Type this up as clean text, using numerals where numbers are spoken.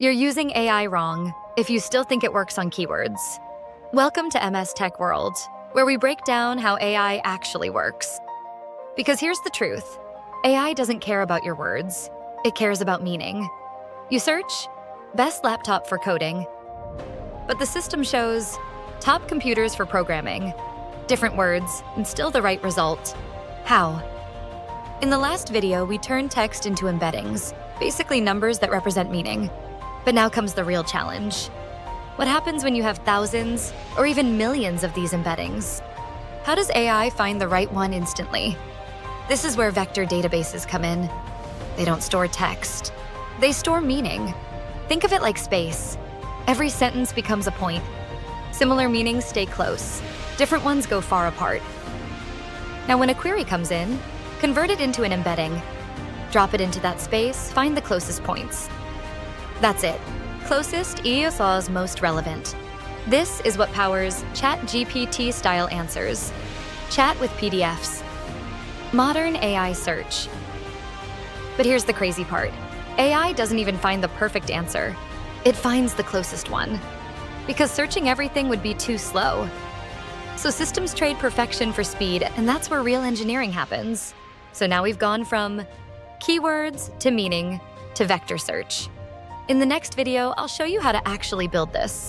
You're using AI wrong if you still think it works on keywords. Welcome to MS Tech World, where we break down how AI actually works. Because here's the truth. AI doesn't care about your words. It cares about meaning. You search, best laptop for coding, but the system shows top computers for programming, different words, and still the right result. How? In the last video, we turned text into embeddings, basically numbers that represent meaning. But now comes the real challenge. What happens when you have thousands or even millions of these embeddings? How does AI find the right one instantly? This is where vector databases come in. They don't store text. They store meaning. Think of it like space. Every sentence becomes a point. Similar meanings stay close. Different ones go far apart. Now, when a query comes in, convert it into an embedding. Drop it into that space, find the closest points. That's it. Closest EFR's most relevant. This is what powers ChatGPT-style answers. Chat with PDFs. Modern AI search. But here's the crazy part. AI doesn't even find the perfect answer. It finds the closest one. Because searching everything would be too slow. So systems trade perfection for speed, and that's where real engineering happens. So now we've gone from keywords to meaning to vector search. In the next video, I'll show you how to actually build this.